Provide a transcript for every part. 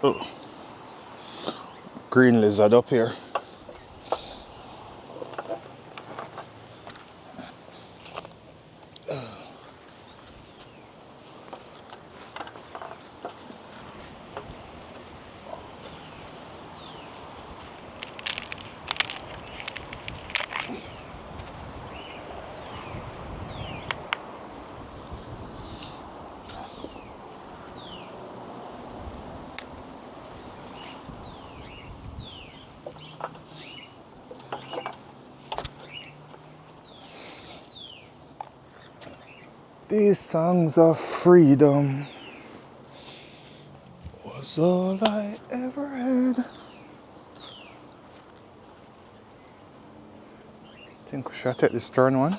Oh, green lizard up here. These songs of freedom was all I ever had. Think we should take this turn one.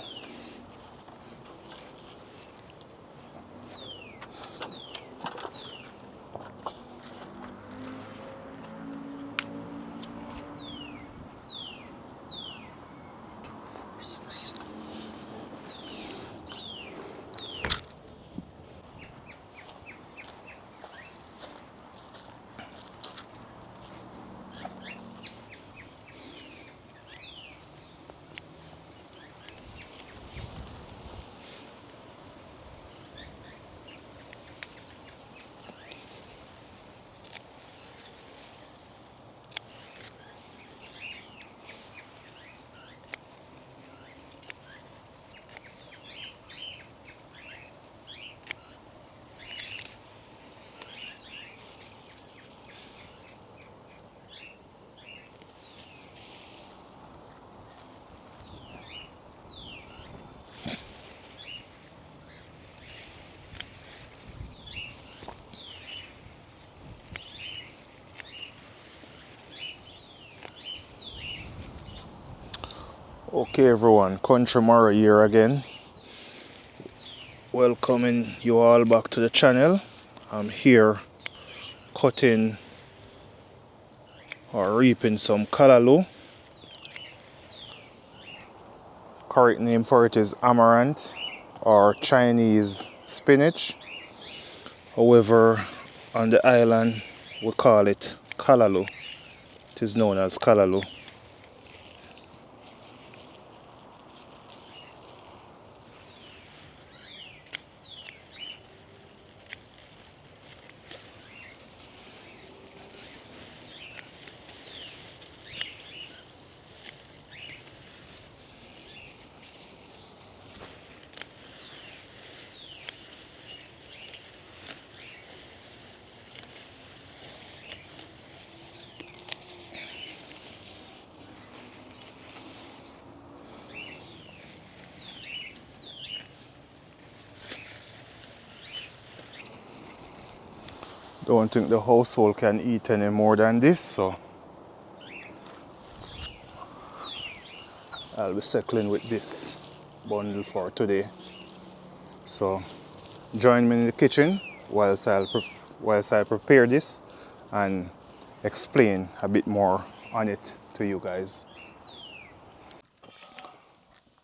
Okay everyone, Country Mara here again. Welcoming you all back to the channel. I'm here cutting or reaping some callaloo. Correct name for it is Amaranth or Chinese spinach. However, on the island we call it callaloo. It is known as callaloo. Don't think the household can eat any more than this, so I'll be settling with this bundle for today. So join me in the kitchen whilst I prepare this and explain a bit more on it to you guys.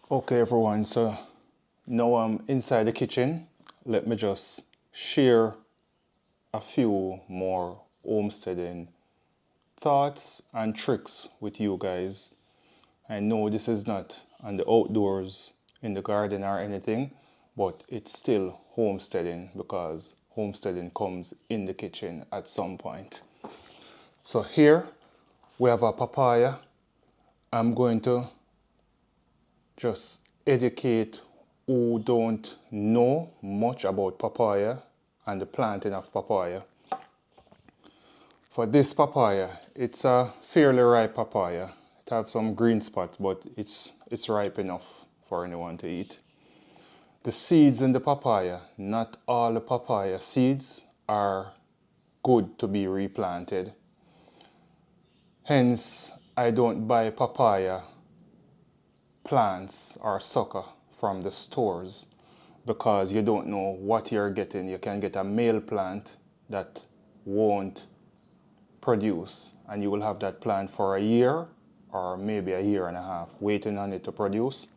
Okay everyone, so now I'm inside the kitchen. Let me just share a few more homesteading thoughts and tricks with you guys. I know this is not on the outdoors in the garden or anything, but it's still homesteading because homesteading comes in the kitchen at some point. So here we have a papaya. I'm going to just educate who don't know much about papaya and the planting of papaya. For this papaya, it's a fairly ripe papaya. It has some green spots, but it's ripe enough for anyone to eat. The seeds in the papaya, not all the papaya seeds are good to be replanted. Hence, I don't buy papaya plants or sucker from the stores because you don't know what you're getting. You can get a male plant that won't produce, and you will have that plant for a year or maybe a year and a half waiting on it to produce,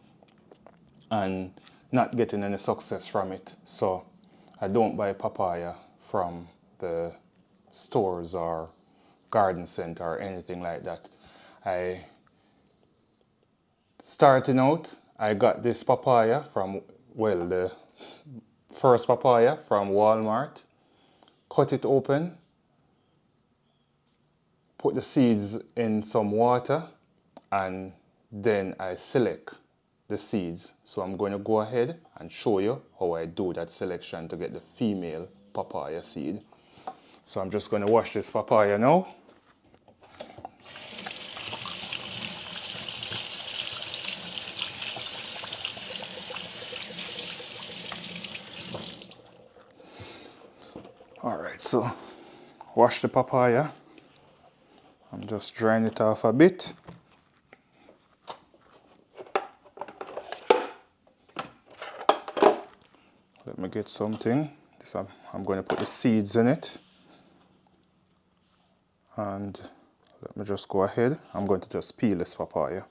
and not getting any success from it. So I don't buy papaya from the stores or garden center or anything like that. Starting out, I got this papaya from, well, the first papaya from Walmart. Cut it open, put the seeds in some water, and then I select the seeds. So I'm going to go ahead and show you how I do that selection to get the female papaya seed. So I'm just going to wash this papaya now. Alright, so wash the papaya. I'm just drying it off a bit. Let me get something. I'm going to put the seeds in it. And let me just go ahead. I'm going to just peel this papaya.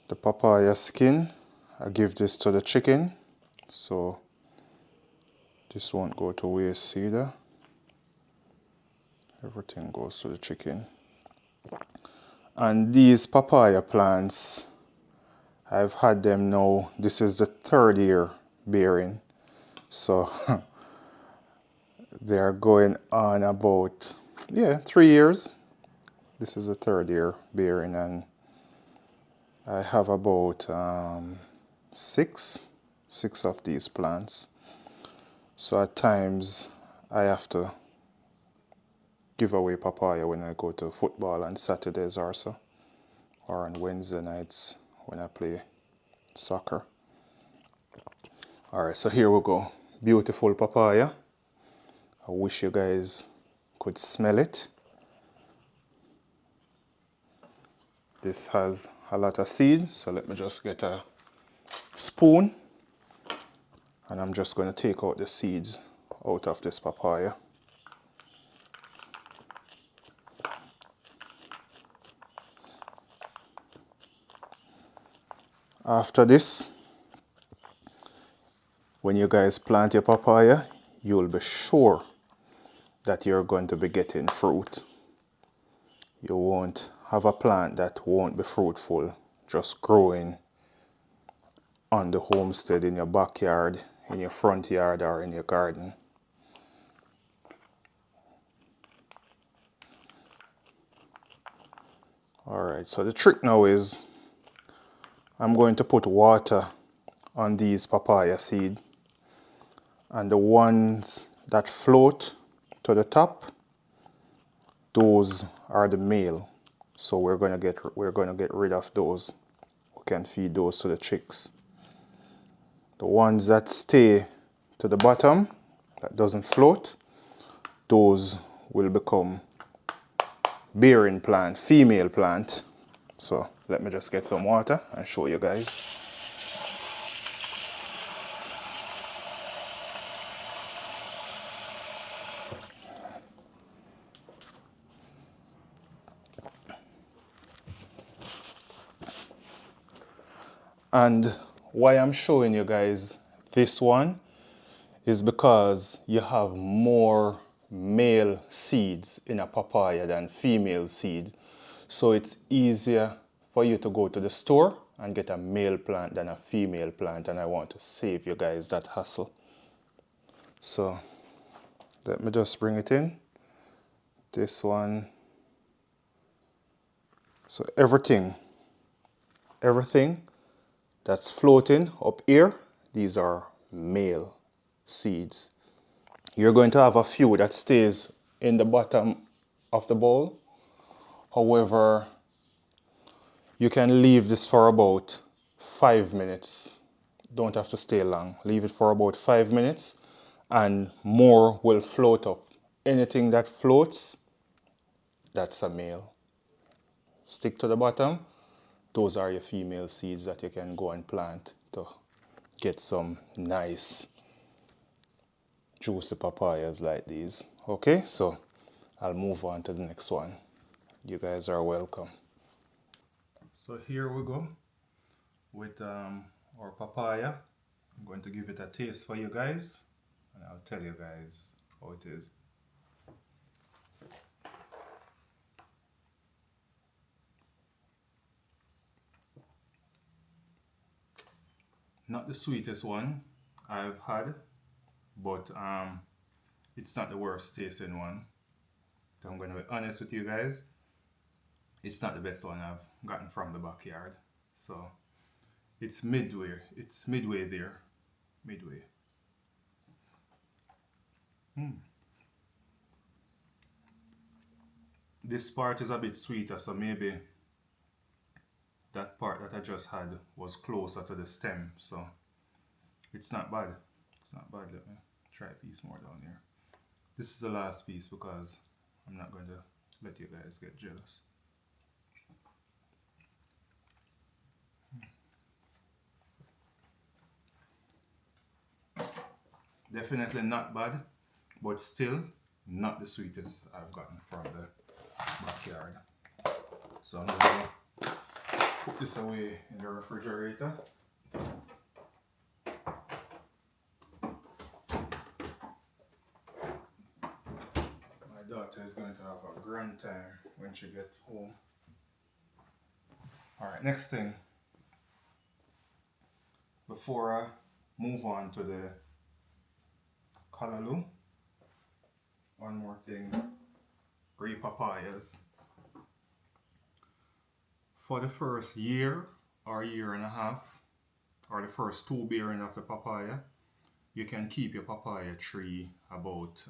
The papaya skin, I give this to the chicken, so this won't go to waste either. Everything goes to the chicken. And these papaya plants, I've had them now, this is the 3rd year bearing, so they're going on about, 3 years. This is the 3rd year bearing, and I have about 6 of these plants. So at times I have to give away papaya when I go to football on Saturdays or so, or on Wednesday nights when I play soccer. Alright, so here we go. Beautiful papaya. I wish you guys could smell it. This has a lot of seeds, so let me just get a spoon and I'm just going to take out the seeds out of this papaya. After this, when you guys plant your papaya, you'll be sure that you're going to be getting fruit. You won't have a plant that won't be fruitful, just growing on the homestead in your backyard, in your front yard, or in your garden. Alright, so the trick now is I'm going to put water on these papaya seed, and the ones that float to the top, those are the male. So we're going to get rid of those. We can feed those to the chicks. The ones that stay to the bottom, that doesn't float, those will become bearing plant, female plant. So let me just get some water and show you guys. And why I'm showing you guys this one is because you have more male seeds in a papaya than female seed. So it's easier for you to go to the store and get a male plant than a female plant, and I want to save you guys that hassle. So let me just bring it in. This one. So everything that's floating up here, these are male seeds. You're going to have a few that stays in the bottom of the bowl. However, you can leave this for about 5 minutes. Don't have to stay long. Leave it for about 5 minutes and more will float up. Anything that floats, that's a male. Stick to the bottom. Those are your female seeds that you can go and plant to get some nice juicy papayas like these. Okay, so I'll move on to the next one. you guys are welcome. So here we go with our papaya. I'm going to give it a taste for you guys and I'll tell you guys how it is. Not the sweetest one I've had, but it's not the worst tasting one. So I'm going to be honest with you guys, it's not the best one I've gotten from the backyard. So it's midway there. Midway. This part is a bit sweeter, so maybe that part that I just had was closer to the stem, so it's not bad. It's not bad. Let me try a piece more down here. This is the last piece because I'm not going to let you guys get jealous. Definitely not bad, but still not the sweetest I've gotten from the backyard. So I'm going to put this away in the refrigerator. My daughter is going to have a grand time when she gets home. Alright, next thing, before I move on to the Callaloo, one more thing, papayas. For the first year or year and a half, or the first 2 bearing of the papaya, you can keep your papaya tree about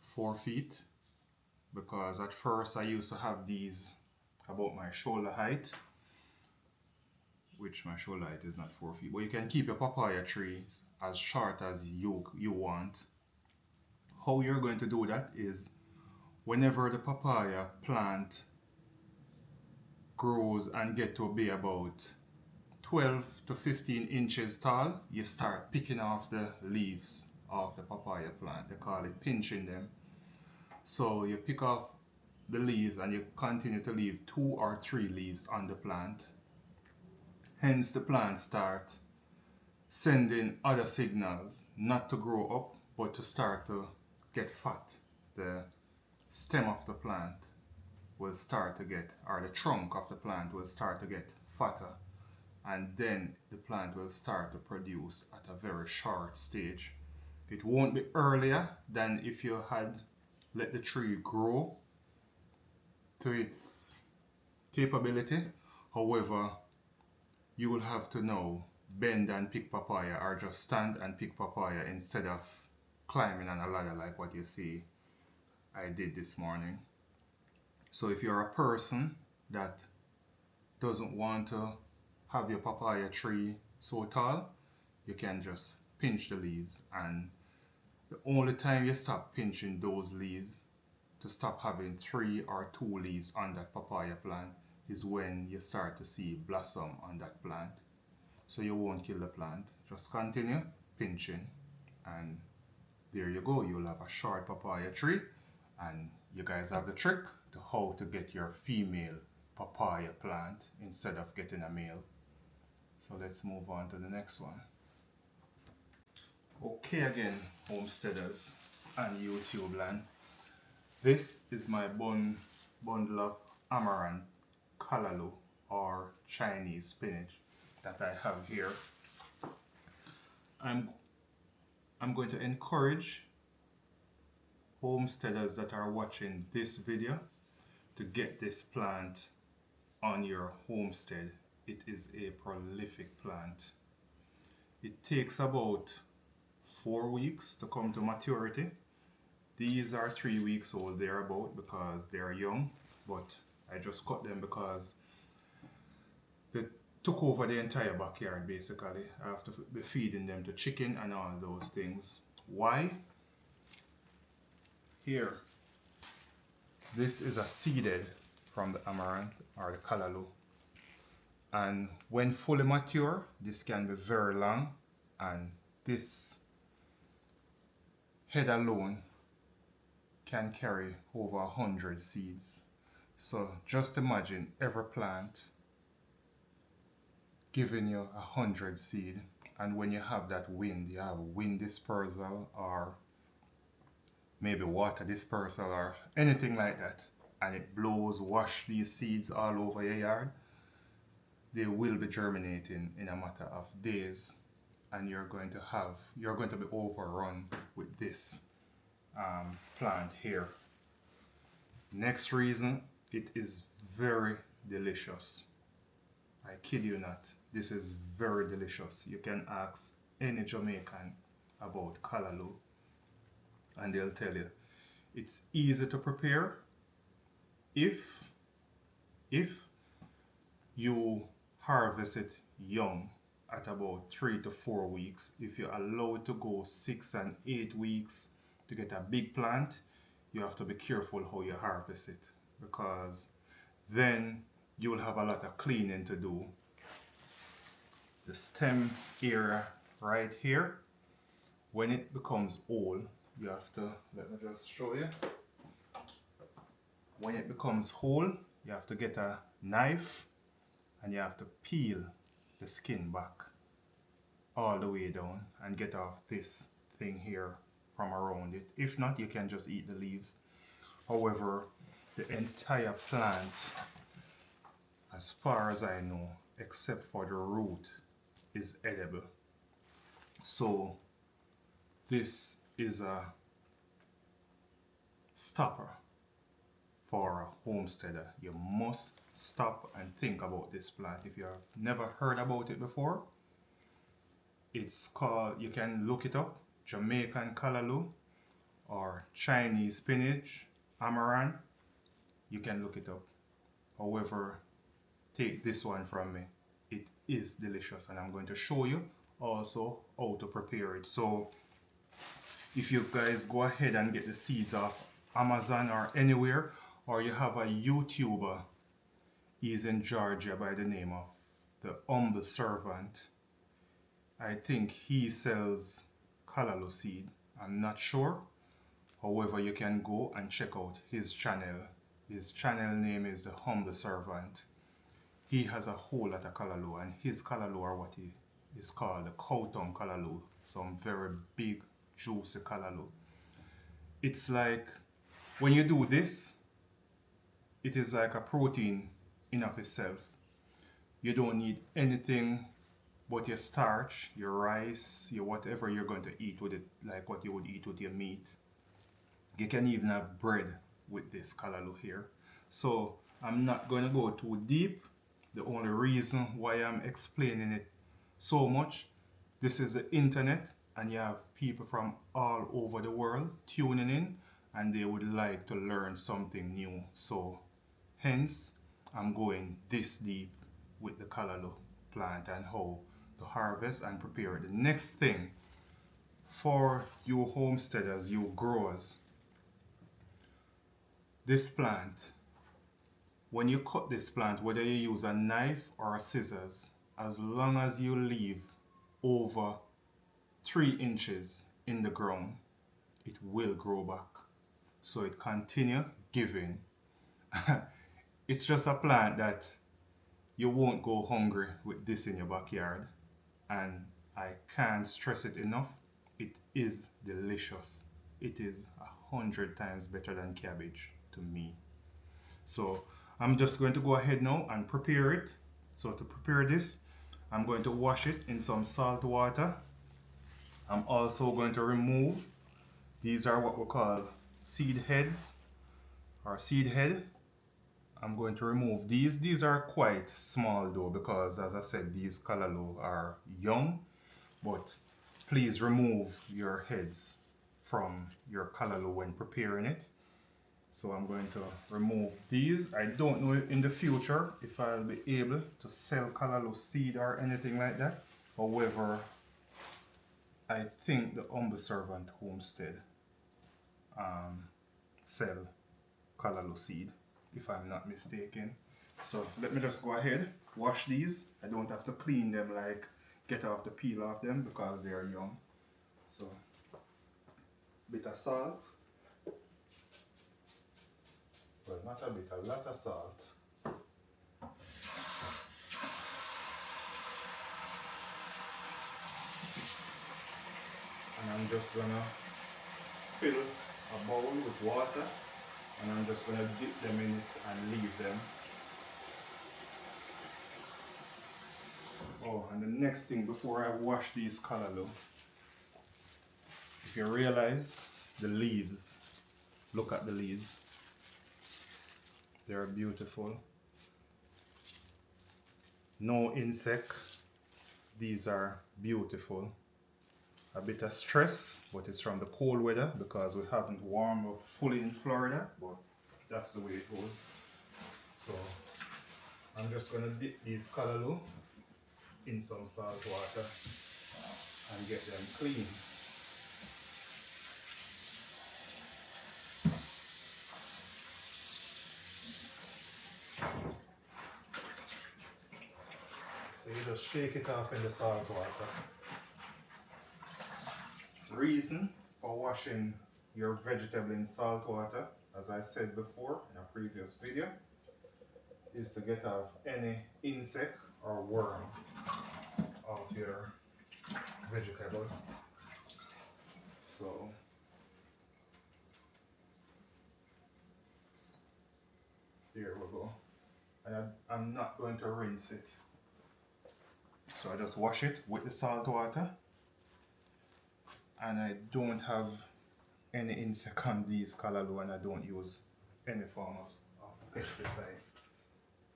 4 feet, because at first I used to have these about my shoulder height, which my shoulder height is not 4 feet, but you can keep your papaya trees as short as you want. How you're going to do that is, whenever the papaya plant grows and get to be about 12 to 15 inches tall, you start picking off the leaves of the papaya plant. They call it pinching them. So you pick off the leaves and you continue to leave 2 or 3 leaves on the plant. Hence the plant start sending other signals, not to grow up, but to start to get fat. The stem of the plant will start to get, or the trunk of the plant will start to get fatter, and then the plant will start to produce at a very short stage. It won't be earlier than if you had let the tree grow to its capability. However, you will have to now bend and pick papaya, or just stand and pick papaya instead of climbing on a ladder like what you see I did this morning. So if you're a person that doesn't want to have your papaya tree so tall, you can just pinch the leaves, and the only time you stop pinching those leaves to stop having 3 or 2 leaves on that papaya plant is when you start to see blossom on that plant. So you won't kill the plant, just continue pinching, and there you go, you'll have a short papaya tree, and you guys have the trick to how to get your female papaya plant instead of getting a male. So let's move on to the next one. Okay again, homesteaders and YouTube land. This is my bundle of Amaranth, Callaloo, or Chinese spinach that I have here. I'm going to encourage homesteaders that are watching this video to get this plant on your homestead. It is a prolific plant. It takes about 4 weeks to come to maturity. These are 3 weeks old thereabout because they are young, but I just cut them because they took over the entire backyard basically. I have to be feeding them to chicken and all those things. Why? Here, this is a seeded from the Amaranth or the Callaloo, and when fully mature, this can be very long, and this head alone can carry over 100 seeds. So just imagine every plant giving you 100 seed, and when you have that wind, you have wind dispersal or maybe water dispersal or anything like that, and it blows, wash these seeds all over your yard, they will be germinating in a matter of days, and you're going to be overrun with this plant here. Next reason, it is very delicious. I kid you not, this is very delicious. You can ask any Jamaican about callaloo and they'll tell you it's easy to prepare if you harvest it young at about 3 to 4 weeks. If you allow it to go 6 and 8 weeks to get a big plant, you have to be careful how you harvest it, because then you will have a lot of cleaning to do. The stem area right here, when it becomes old, you have to, let me just show you. When it becomes whole, you have to get a knife and you have to peel the skin back all the way down and get off this thing here from around it. If not, you can just eat the leaves. However, the entire plant, as far as I know, except for the root, is edible. So this is a stopper for a homesteader. You must stop and think about this plant. If you have never heard about it before, it's called, you can look it up, Jamaican callaloo or Chinese spinach, Amaranth. You can look it up. However, take this one from me. It is delicious, and I'm going to show you also how to prepare it. So if you guys go ahead and get the seeds off Amazon or anywhere, or you have a YouTuber, he's in Georgia by the name of the Humble Servant. I think he sells callaloo seed. I'm not sure. However, you can go and check out his channel. His channel name is the Humble Servant. He has a whole lot of callaloo, and his callaloo are what he is called the cow tongue callaloo. Some very big, juicy callaloo. It's like, when you do this, it is like a protein in of itself. You don't need anything but your starch, your rice, your whatever you're going to eat with it, like what you would eat with your meat. You can even have bread with this callaloo here. So I'm not going to go too deep. The only reason why I'm explaining it so much, this is the internet, and you have people from all over the world tuning in, and they would like to learn something new. So hence, I'm going this deep with the callaloo plant and how to harvest and prepare it. The next thing for you homesteaders, you growers, this plant, when you cut this plant, whether you use a knife or a scissors, as long as you leave over 3 inches in the ground, it will grow back. So it continue giving. It's just a plant that you won't go hungry with this in your backyard. And I can't stress it enough. It is delicious. It is 100 times better than cabbage to me. So I'm just going to go ahead now and prepare it. So to prepare this, I'm going to wash it in some salt water. I'm also going to remove, these are what we call seed heads or seed head. I'm going to remove these. These are quite small though, because as I said, these callaloo are young, but please remove your heads from your callaloo when preparing it. So I'm going to remove these. I don't know in the future if I'll be able to sell callaloo seed or anything like that. However, I think the Humble Servant Homestead sell callaloo seed, if I'm not mistaken. So let me just go ahead, wash these. I don't have to clean them, like get off the peel off them, because they are young. So bit of salt. well, not a bit, a lot of salt. And I'm just gonna fill a bowl with water, and I'm just gonna dip them in it and leave them. Oh, and the next thing before I wash these callaloo, if you realize the leaves, look at the leaves. They're beautiful. No insect. These are beautiful. A bit of stress, but it's from the cold weather because we haven't warmed up fully in Florida, but that's the way it goes. So I'm just gonna dip these callaloo in some salt water and get them clean. So you just shake it off in the salt water. Reason for washing your vegetable in salt water, as I said before in a previous video, is to get off any insect or worm off your vegetable. So here we go. And I'm not going to rinse it. So I just wash it with the salt water. And I don't have any insect on these callaloo, and I don't use any form of pesticide.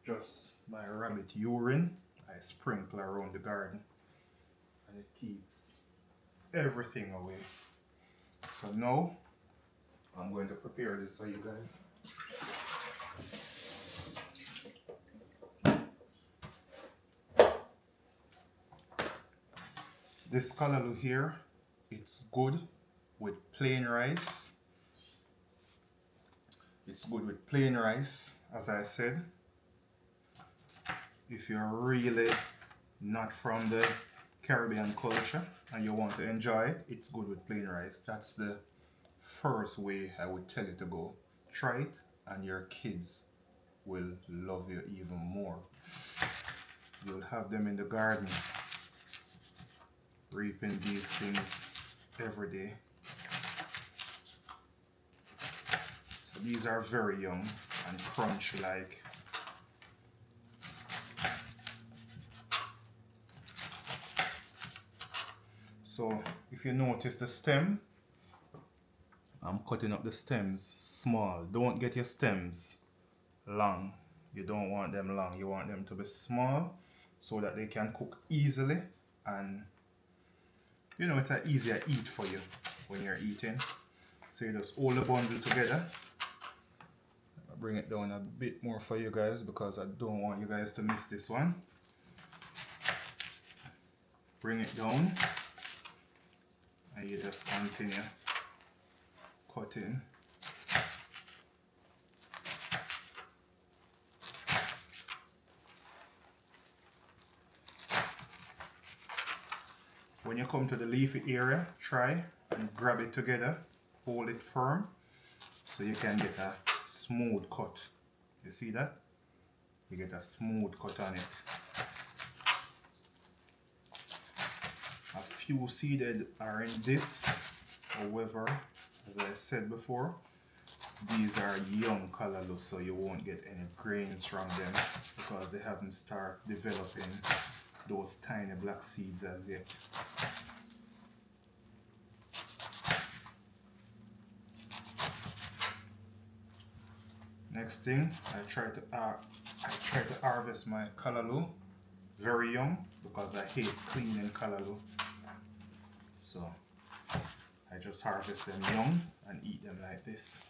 Just my rabbit urine I sprinkle around the garden, and it keeps everything away. So now I'm going to prepare this for you guys. This callaloo here, it's good with plain rice. It's good with plain rice, as I said. If you're really not from the Caribbean culture and you want to enjoy it, it's good with plain rice. That's the first way I would tell you to go. Try it and your kids will love you even more. You'll have them in the garden reaping these things every day. So these are very young and crunchy like. So if you notice the stem, I'm cutting up the stems small. Don't get your stems long. You don't want them long. You want them to be small so that they can cook easily, and you know, it's an easier eat for you when you're eating. So you just hold the bundle together. I'll bring it down a bit more for you guys because I don't want you guys to miss this one. Bring it down and you just continue cutting. When you come to the leafy area, try and grab it together, hold it firm so you can get a smooth cut. You see that? You get a smooth cut on it. A few seeded are in this, however, as I said before, these are young callaloo, so you won't get any grains from them because they haven't started developing those tiny black seeds as yet. Next thing, I try to harvest my callaloo very young because I hate cleaning callaloo. So I just harvest them young and eat them like this.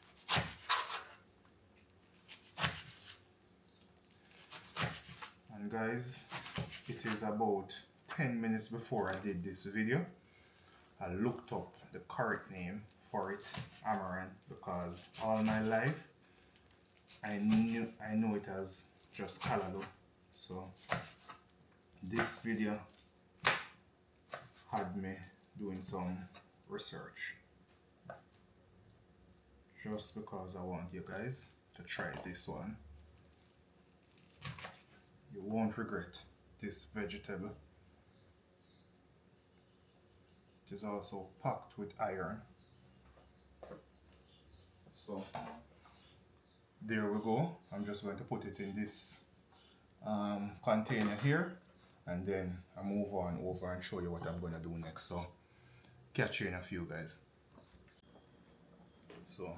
And guys, it is about 10 minutes before I did this video. I looked up the correct name for it, Amaranth, because all my life I know it as just callaloo. So this video had me doing some research just because I want you guys to try this one. You won't regret this vegetable. It is also packed with iron. So there we go. I'm just going to put it in this container here, and then I move on over and show you what I'm going to do next. So catch you in a few, guys. So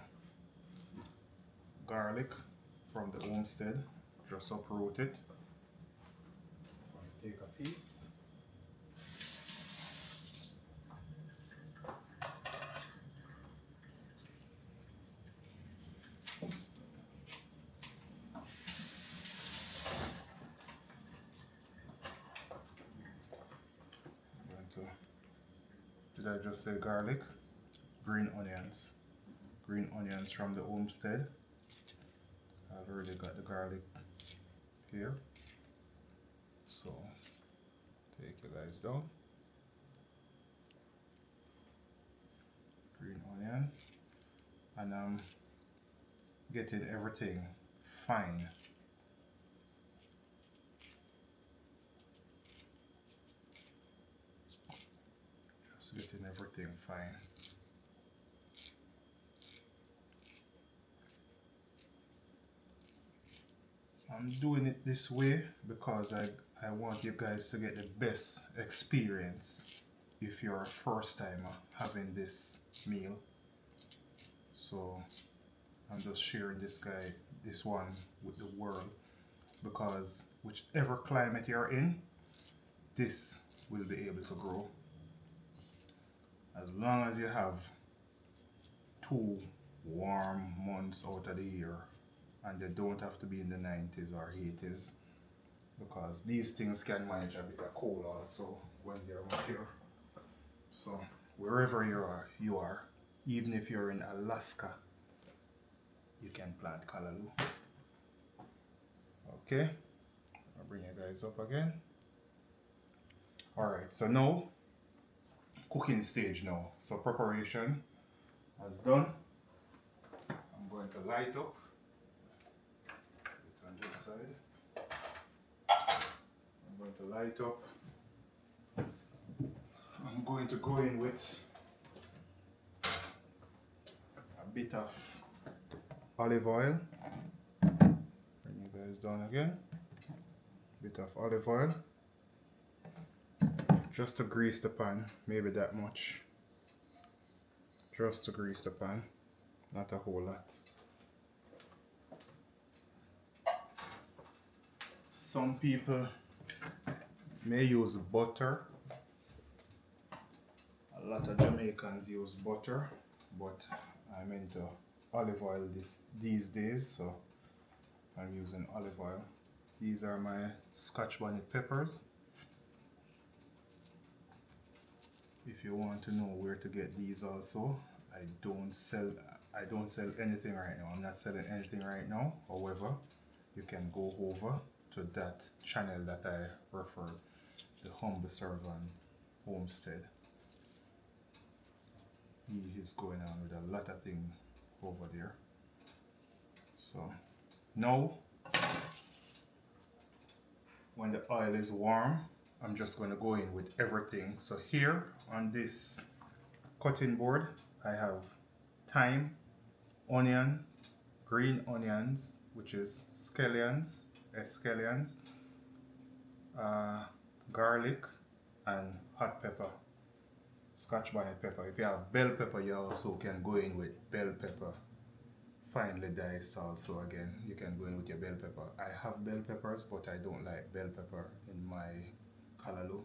garlic from the homestead, just uproot it. Take a piece. Did I just say garlic? Green onions. Green onions from the homestead. I've already got the garlic here. So take you guys down. Green onion. And I'm getting everything fine. Just getting everything fine. I'm doing it this way because I want you guys to get the best experience if you're a first timer having this meal. So I'm just sharing this one with the world, because whichever climate you're in, this will be able to grow. As long as you have 2 warm months out of the year, and they don't have to be in the 90s or 80s, because these things can manage a bit of cold also when they're mature. So wherever you are, even if you're in Alaska, you can plant callaloo. Okay, I'll bring you guys up again. Alright, so now cooking stage now. So preparation is done. I'm going to light up it on this side. I'm going to light up. I'm going to go in with a bit of olive oil. Bring you guys down again. Bit of olive oil. Just to grease the pan, maybe that much. Just to grease the pan, not a whole lot. Some people may use butter. A lot of Jamaicans use butter, but I'm into olive oil these days, so I'm using olive oil. These are my Scotch bonnet peppers. If you want to know where to get these also, I don't sell anything right now. I'm not selling anything right now. However, you can go over to that channel that I referred, the Humble Servant Homestead. He is going on with a lot of things over there. So now, when the oil is warm, I'm just going to go in with everything. So here on this cutting board, I have thyme, onion, green onions, which is scallions, garlic, and hot pepper, Scotch bonnet pepper. If you have bell pepper, you also can go in with bell pepper, finely diced also. Again, you can go in with your bell pepper. I have bell peppers, but I don't like bell pepper in my callaloo,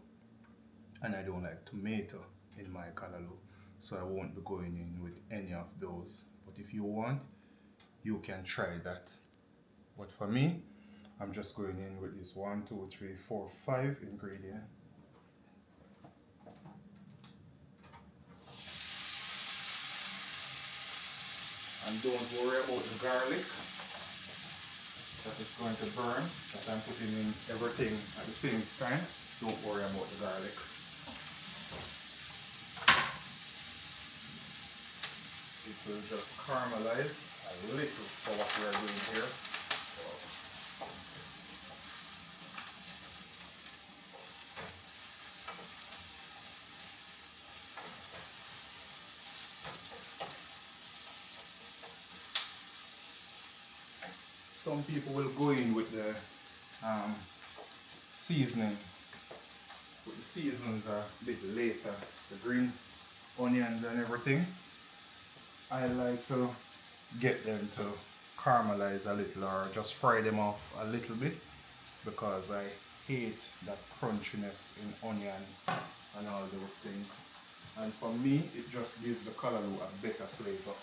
and I don't like tomato in my callaloo, so I won't be going in with any of those. But if you want, you can try that. But for me, I'm just going in with this 1, 2, 3, 4, 5 ingredients. And don't worry about the garlic, that it's going to burn, that I'm putting in everything at the same time. Don't worry about the garlic. It will just caramelize a little for what we are doing here. Some people will go in with the seasoning. But the seasonings are a bit later. The green onions and everything. I like to get them to caramelize a little or just fry them off a little bit because I hate that crunchiness in onion and all those things. And for me, it just gives the callaloo a better flavor.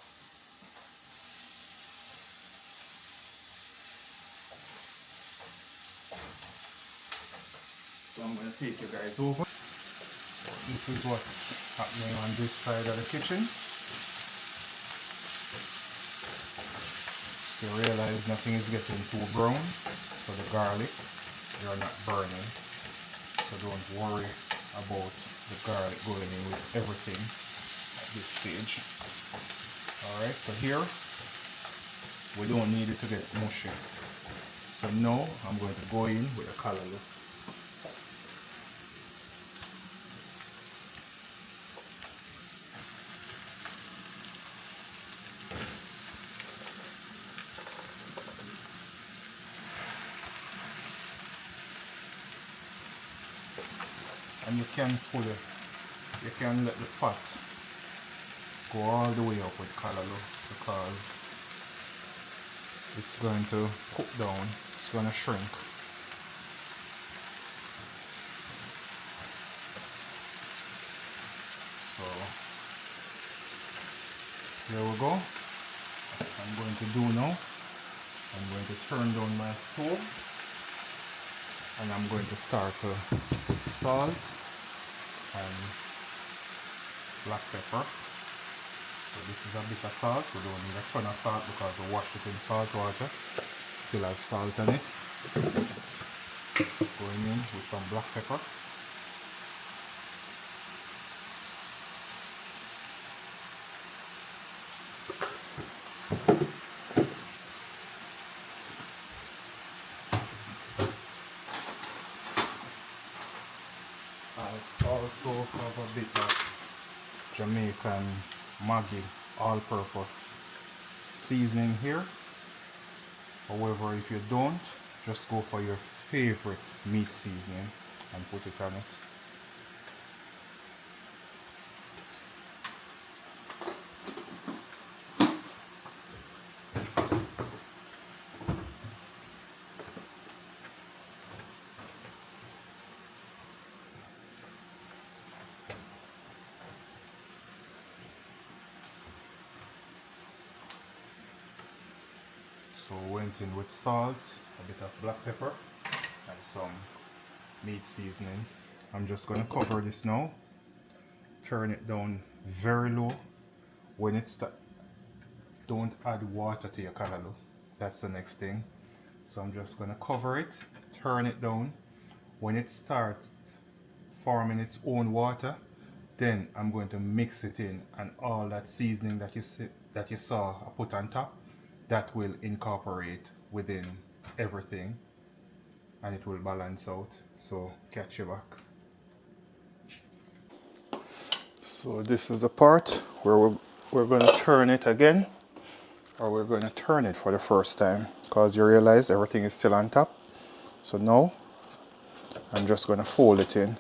So I'm going to take you guys over. So this is what's happening on this side of the kitchen. You realize nothing is getting too brown, so the garlic, you're not burning. So don't worry about the garlic going in with everything at this stage. Alright, so here we don't need it to get mushy. So now I'm going to go in with the callaloo. And you can let the pot go all the way up with callaloo because it's going to cook down, it's going to shrink. So here we go. I'm going to do now, I'm going to turn down my stove and I'm going to start to put salt and black pepper. So this is a bit of salt. We don't need a ton of salt because we wash it in salt water. Still have salt on it. Going in with some black pepper. I also have a bit of Jamaican Maggi all-purpose seasoning here. However, if you don't, just go for your favorite meat seasoning and put it on it. So went in with salt, a bit of black pepper and some meat seasoning. I'm just going to cover this now, turn it down very low. When it starts, don't add water to your callaloo, that's the next thing. So I'm just going to cover it, turn it down. When it starts forming its own water, then I'm going to mix it in, and all that seasoning that you saw I put on top, that will incorporate within everything and it will balance out. So catch you back. So this is the part where we're going to turn it again, or we're going to turn it for the first time because you realize everything is still on top. So now I'm just going to fold it in.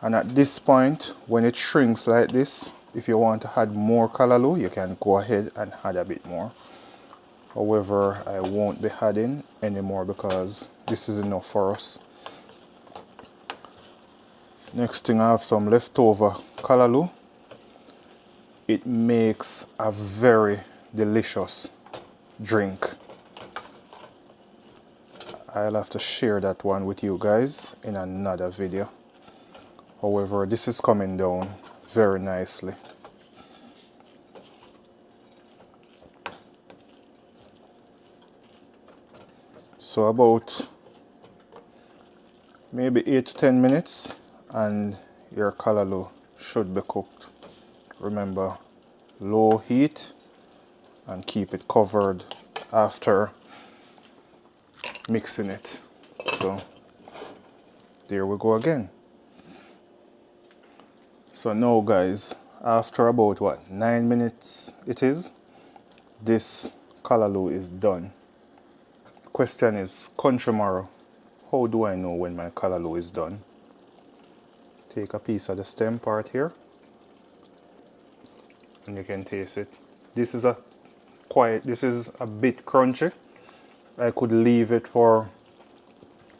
And at this point, when it shrinks like this, if you want to add more callaloo, you can go ahead and add a bit more. However, I won't be adding anymore because this is enough for us. Next thing, I have some leftover callaloo. It makes a very delicious drink. I'll have to share that one with you guys in another video. However, this is coming down very nicely. So about maybe 8 to 10 minutes and your callaloo should be cooked. Remember, low heat and keep it covered after mixing it. So there we go again. So now guys, after about what, 9 minutes it is, this callaloo is done. Question is, country marrow, how do I know when my callaloo is done? Take a piece of the stem part here and you can taste it. This is a bit crunchy. I could leave it for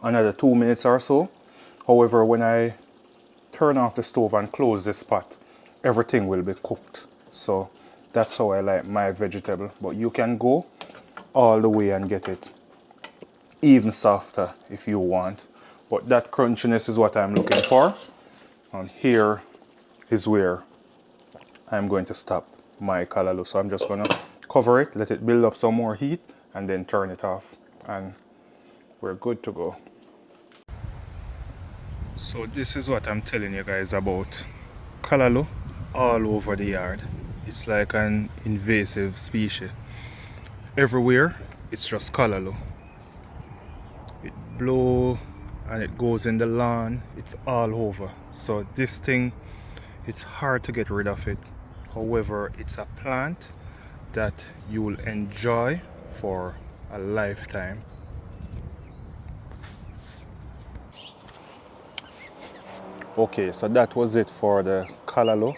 another 2 minutes or so. However, when I turn off the stove and close this pot, everything will be cooked. So that's how I like my vegetable. But you can go all the way and get it even softer if you want. But that crunchiness is what I'm looking for. And here is where I'm going to stop my callaloo. So I'm just going to cover it, let it build up some more heat, and then turn it off. And we're good to go. So this is what I'm telling you guys about callaloo all over the yard. It's like an invasive species. Everywhere, it's just callaloo. It blows and it goes in the lawn. It's all over. So this thing, it's hard to get rid of it. However, it's a plant that you will enjoy for a lifetime. Okay, so that was it for the callaloo.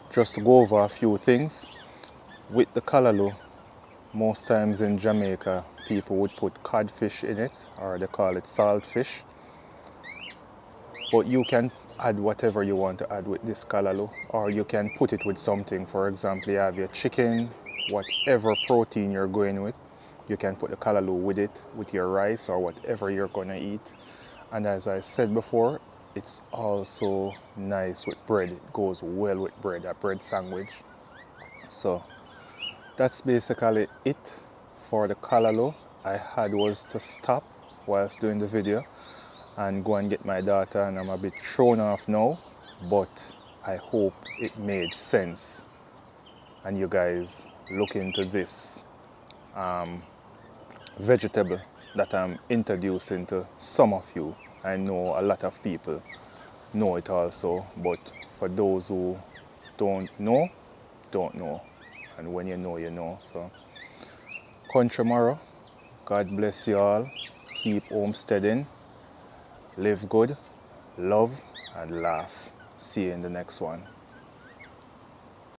Just to go over a few things. With the callaloo, most times in Jamaica, people would put codfish in it, or they call it saltfish. But you can add whatever you want to add with this callaloo, or you can put it with something. For example, you have your chicken, whatever protein you're going with, you can put the callaloo with it, with your rice or whatever you're gonna eat. And as I said before, it's also nice with bread. It goes well with bread, a bread sandwich. So that's basically it for the callaloo. I had was to stop whilst doing the video and go and get my daughter, and I'm a bit thrown off now, but I hope it made sense and you guys look into this vegetable that I'm introducing to some of you. I know a lot of people know it also, but for those who don't know, and when you know, you know. So country marrow, God bless you all, keep homesteading, live good, love and laugh. See you in the next one.